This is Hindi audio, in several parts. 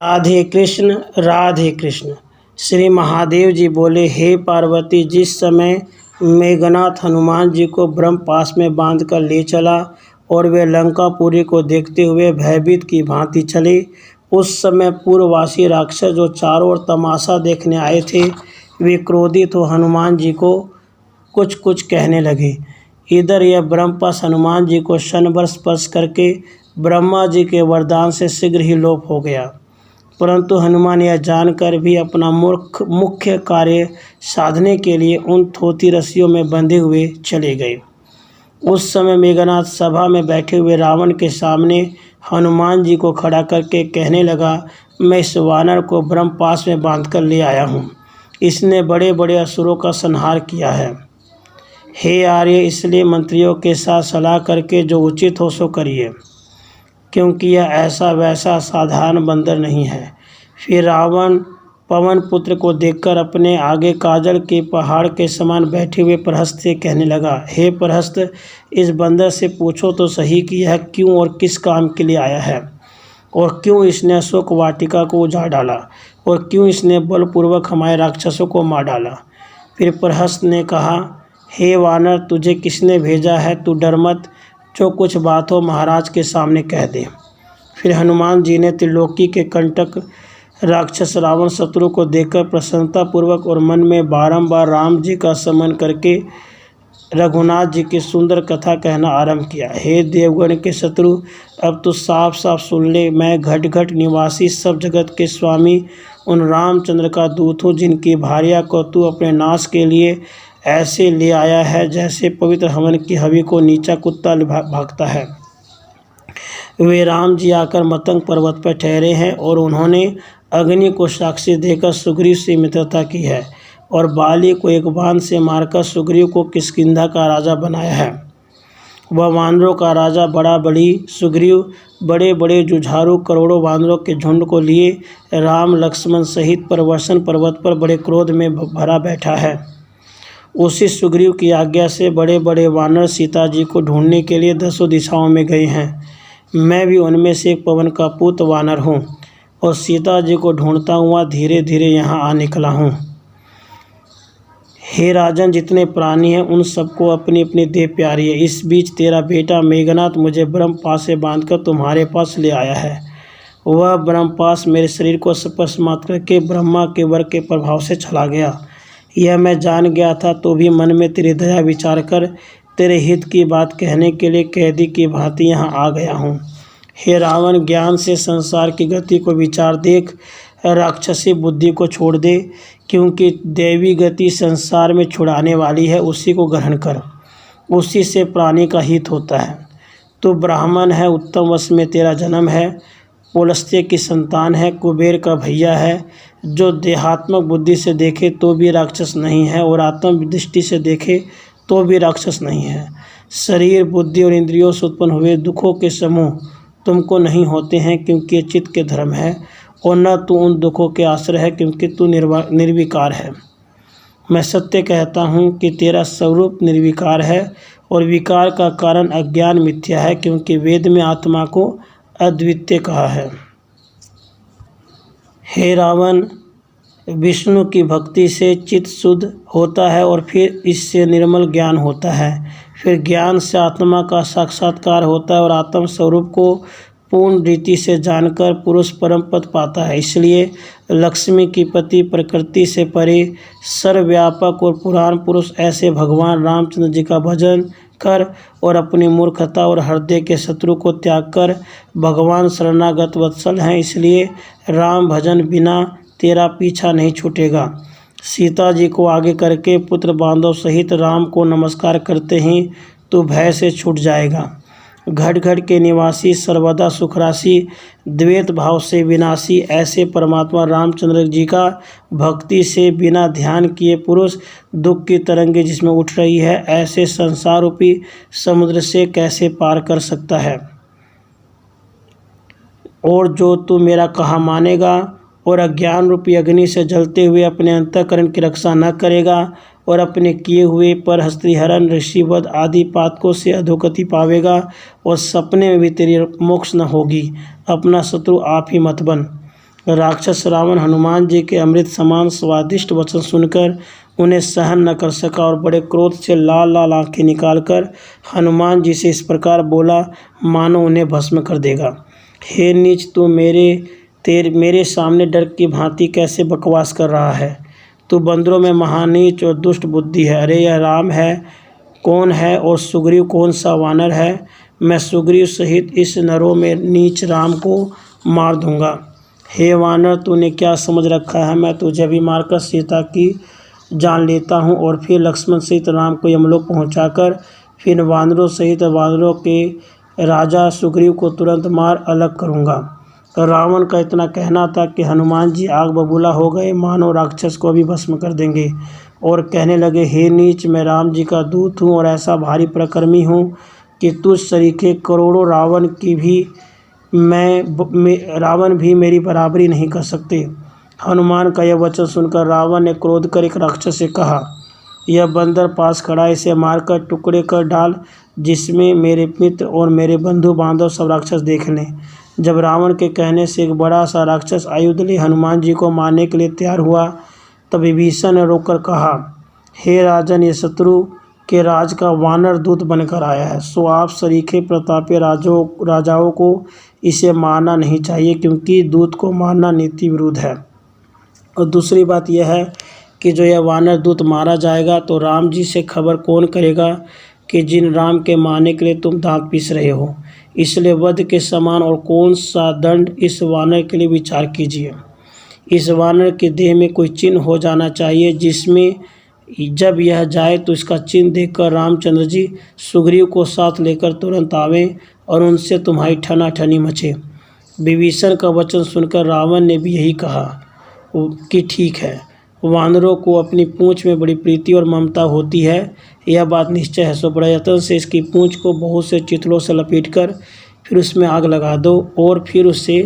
राधे कृष्ण। श्री महादेव जी बोले, हे पार्वती, जिस समय मेघनाथ हनुमान जी को ब्रह्मपाश में बांधकर ले चला और वे लंकापुरी को देखते हुए भयभीत की भांति चले, उस समय पूर्ववासी राक्षस जो चारों ओर तमाशा देखने आए थे, वे क्रोधित हो हनुमान जी को कुछ कुछ कहने लगे। इधर यह ब्रह्मपाश हनुमान जी को क्षण भर स्पर्श करके ब्रह्मा जी के वरदान से शीघ्र ही लोप हो गया, परंतु हनुमान यह जानकर भी अपना मुख्य कार्य साधने के लिए उन थोथी रस्सियों में बंधे हुए चले गए। उस समय मेघनाथ सभा में बैठे हुए रावण के सामने हनुमान जी को खड़ा करके कहने लगा, मैं इस वानर को ब्रह्मपाश में बांधकर ले आया हूँ। इसने बड़े बड़े असुरों का संहार किया है। हे आर्य, इसलिए मंत्रियों के साथ सलाह करके जो उचित हो सो करिए, क्योंकि यह ऐसा वैसा साधारण बंदर नहीं है। फिर रावण पवन पुत्र को देखकर अपने आगे काजल के पहाड़ के समान बैठे हुए प्रहस्त से कहने लगा, हे प्रहस्त, इस बंदर से पूछो तो सही कि यह क्यों और किस काम के लिए आया है, और क्यों इसने अशोक वाटिका को उजाड़ डाला, और क्यों इसने बलपूर्वक हमारे राक्षसों को मार डाला। फिर प्रहस्त ने कहा, हे वानर, तुझे किसने भेजा है? तू डर मत, जो कुछ बात हो महाराज के सामने कह दे। फिर हनुमान जी ने त्रिलोकी के कंटक राक्षस रावण शत्रु को देखकर प्रसन्नतापूर्वक और मन में बारंबार राम जी का स्मरण करके रघुनाथ जी की सुंदर कथा कहना आरंभ किया। हे देवगण के शत्रु, अब तो साफ साफ सुन ले, मैं घट घट निवासी सब जगत के स्वामी उन रामचंद्र का दूत हूँ, जिनकी भार्या को तू अपने नाश के लिए ऐसे ले आया है जैसे पवित्र हवन की हवि को नीचा कुत्ता भागता है। वे राम जी आकर मतंग पर्वत पर ठहरे हैं और उन्होंने अग्नि को साक्षी देकर सुग्रीव से मित्रता की है और बाली को एक बाण से मारकर सुग्रीव को किष्किंधा का राजा बनाया है। वह वानरों का राजा बड़ा बड़ी सुग्रीव बड़े बड़े जुझारू करोड़ों वानरों के झुंड को लिए राम लक्ष्मण सहित प्रवर्षण पर्वत पर बड़े क्रोध में भरा बैठा है। उसी सुग्रीव की आज्ञा से बड़े बड़े वानर सीता जी को ढूंढने के लिए 10 दिशाओं में गए हैं। मैं भी उनमें से एक पवन का पुत्र वानर हूँ और सीता जी को ढूंढता हुआ धीरे धीरे यहाँ आ निकला हूँ। हे राजन, जितने प्राणी हैं उन सबको अपनी अपनी देह प्यारी है। इस बीच तेरा बेटा मेघनाथ मुझे ब्रह्मपाश से बांधकर तुम्हारे पास ले आया है। वह ब्रह्मपाश मेरे शरीर को स्पर्श मात्र करके ब्रह्मा के वर के प्रभाव से चला गया। यह मैं जान गया था, तो भी मन में तेरी दया विचार कर तेरे हित की बात कहने के लिए कैदी की भांति यहाँ आ गया हूँ। हे रावण, ज्ञान से संसार की गति को विचार देख राक्षसी बुद्धि को छोड़ दे, क्योंकि दैवी गति संसार में छुड़ाने वाली है। उसी को ग्रहण कर, उसी से प्राणी का हित होता है। तू ब्राह्मण है, उत्तम वंश में तेरा जन्म है, पुलस्त्य की संतान है, कुबेर का भैया है। जो देहात्मक बुद्धि से देखे तो भी राक्षस नहीं है और आत्म दृष्टि से देखे तो भी राक्षस नहीं है। शरीर, बुद्धि और इंद्रियों से उत्पन्न हुए दुखों के समूह तुमको नहीं होते हैं, क्योंकि ये चित्त के धर्म है, और न तू उन दुखों के आश्रय है, क्योंकि तू निर्विकार है। मैं सत्य कहता हूँ कि तेरा स्वरूप निर्विकार है और विकार का कारण अज्ञान मिथ्या है, क्योंकि वेद में आत्मा को अद्वितीय कहा है। हे रावण, विष्णु की भक्ति से चित्त शुद्ध होता है और फिर इससे निर्मल ज्ञान होता है। फिर ज्ञान से आत्मा का साक्षात्कार होता है और आत्म स्वरूप को पूर्ण रीति से जानकर पुरुष परम पद पाता है। इसलिए लक्ष्मी की पति, प्रकृति से परे, सर्वव्यापक और पुराण पुरुष ऐसे भगवान रामचंद्र जी का भजन कर और अपनी मूर्खता और हृदय के शत्रु को त्याग कर भगवान शरणागत वत्सल हैं। इसलिए राम भजन बिना तेरा पीछा नहीं छूटेगा। सीता जी को आगे करके पुत्र बांधव सहित राम को नमस्कार करते ही तू भय से छूट जाएगा। घट घट के निवासी, सर्वदा सुखराशि, द्वैत भाव से विनाशी ऐसे परमात्मा रामचंद्र जी का भक्ति से बिना ध्यान किए पुरुष दुख की तरंगे जिसमें उठ रही है, ऐसे संसार रूपी समुद्र से कैसे पार कर सकता है। और जो तू मेरा कहा मानेगा और अज्ञान रूपी अग्नि से जलते हुए अपने अंतःकरण की रक्षा न करेगा और अपने किए हुए पर हस्त्रीहरण, ऋषिवध आदि पातकों से अधोगति पावेगा और सपने में भी तेरी मोक्ष न होगी। अपना शत्रु आप ही मत बन। राक्षस रावण हनुमान जी के अमृत समान स्वादिष्ट वचन सुनकर उन्हें सहन न कर सका और बड़े क्रोध से लाल लाल आंखें निकालकर हनुमान जी से इस प्रकार बोला मानो उन्हें भस्म कर देगा। हे नीच, तू मेरे सामने डर की भांति कैसे बकवास कर रहा है? तू बंदरों में महानीच और दुष्ट बुद्धि है। अरे यह राम है कौन है और सुग्रीव कौन सा वानर है? मैं सुग्रीव सहित इस नरों में नीच राम को मार दूंगा। हे वानर, तूने क्या समझ रखा है? मैं तुझे भी मारकर सीता की जान लेता हूँ और फिर लक्ष्मण सहित राम को यमलोक पहुँचाकर फिर वानरों सहित वानरों के राजा सुग्रीव को तुरंत मार अलग करूँगा। रावण का इतना कहना था कि हनुमान जी आग बबूला हो गए, मानो राक्षस को भी भस्म कर देंगे, और कहने लगे, हे नीच, मैं राम जी का दूत हूँ और ऐसा भारी प्रकर्मी हूँ कि तुझ सरीखे करोड़ों रावण भी मेरी बराबरी नहीं कर सकते। हनुमान का यह वचन सुनकर रावण ने क्रोध कर एक राक्षस से कहा, यह बंदर पास खड़ा, इसे मारकर टुकड़े कर डाल, जिसमें मेरे मित्र और मेरे बंधु बांधव सब राक्षस देख लें। जब रावण के कहने से एक बड़ा सा राक्षस आयुध ले हनुमान जी को मारने के लिए तैयार हुआ, तब विभीषण ने रोककर कहा, हे राजन, ये शत्रु के राज का वानर दूत बनकर आया है, सो आप सरीखे प्रतापी राजाओं को इसे मारना नहीं चाहिए, क्योंकि दूत को मारना नीति विरुद्ध है। और दूसरी बात यह है कि जो यह वानर दूत मारा जाएगा तो राम जी से खबर कौन करेगा कि जिन राम के मारने के लिए तुम दांत पीस रहे हो? इसलिए वध के समान और कौन सा दंड इस वानर के लिए विचार कीजिए। इस वानर के देह में कोई चिन्ह हो जाना चाहिए, जिसमें जब यह जाए तो इसका चिन्ह देखकर रामचंद्र जी सुग्रीव को साथ लेकर तुरंत आवें और उनसे तुम्हारी ठनाठनी मचे। विभीषण का वचन सुनकर रावण ने भी यही कहा कि ठीक है। वानरों को अपनी पूंछ में बड़ी प्रीति और ममता होती है, यह बात निश्चय है। सो बड़े यत्न से इसकी पूंछ को बहुत से चिथड़ों से लपेटकर फिर उसमें आग लगा दो और फिर उसे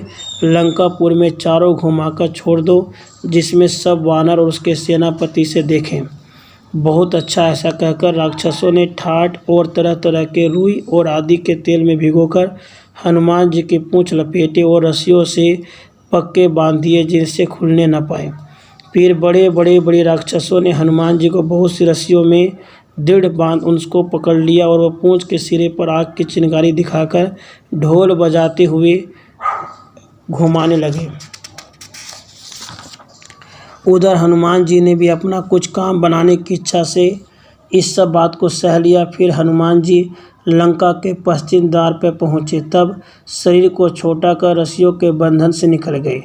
लंकापुर में चारों घुमाकर छोड़ दो, जिसमें सब वानर और उसके सेनापति से देखें। बहुत अच्छा। ऐसा कहकर राक्षसों ने ठाठ और तरह तरह के रुई और आदि के तेल में भिगोकर हनुमान जी की पूंछ लपेटे और रस्सियों से पक्के बांध दिए, जिनसे खुलने न पाए। फिर बड़े राक्षसों ने हनुमान जी को बहुत सी रस्सियों में दृढ़ बांध उनको पकड़ लिया और वह पूंछ के सिरे पर आग की चिंगारी दिखाकर ढोल बजाते हुए घुमाने लगे। उधर हनुमान जी ने भी अपना कुछ काम बनाने की इच्छा से इस सब बात को सह लिया। फिर हनुमान जी लंका के पश्चिम द्वार पर पहुँचे, तब शरीर को छोटा कर रस्सियों के बंधन से निकल गए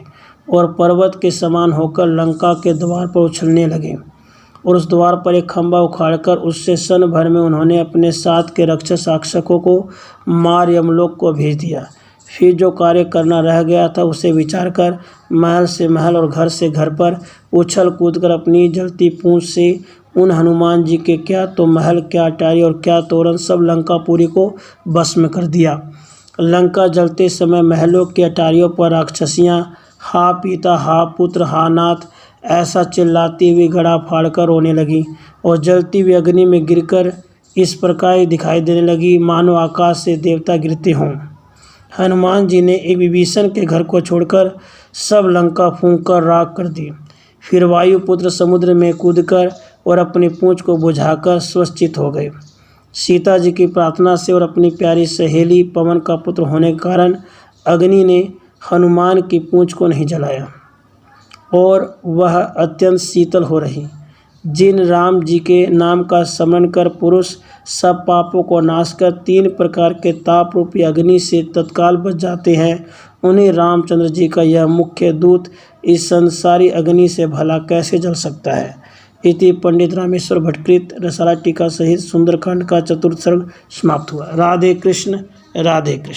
और पर्वत के समान होकर लंका के द्वार पर उछलने लगे। और उस द्वार पर एक खंभा उखाड़कर उससे सन भर में उन्होंने अपने साथ के रक्षस आक्षकों को मार यमलोक को भेज दिया। फिर जो कार्य करना रह गया था उसे विचार कर महल से महल और घर से घर पर उछल कूद कर अपनी जलती पूंछ से उन हनुमान जी के क्या तो महल, क्या अटारी और क्या तोरण सब लंकापुरी को भस्म कर दिया। लंका जलते समय महलों की अटारियों पर राक्षसियाँ हा पिता, हा पुत्र, हा नाथ ऐसा चिल्लाती हुई गड़ा फाड़कर रोने लगी और जलती हुई अग्नि में गिरकर इस प्रकार दिखाई देने लगी मानो आकाश से देवता गिरते हों। हनुमान जी ने एक विभीषण के घर को छोड़कर सब लंका फूंक कर राख कर दी। फिर वायुपुत्र समुद्र में कूदकर और अपनी पूंछ को बुझाकर स्वश्चित हो गए। सीता जी की प्रार्थना से और अपनी प्यारी सहेली पवन का पुत्र होने के कारण अग्नि ने हनुमान की पूंछ को नहीं जलाया और वह अत्यंत शीतल हो रही। जिन राम जी के नाम का स्मरण कर पुरुष सब पापों को नाश कर 3 प्रकार के ताप रूपी अग्नि से तत्काल बच जाते हैं, उन्हें रामचंद्र जी का यह मुख्य दूत इस संसारी अग्नि से भला कैसे जल सकता है। इति पंडित रामेश्वर भट्टकृत रसाला टीका सहित सुंदरकांड का 4th सर्ग समाप्त हुआ। राधे कृष्ण राधे कृष्ण।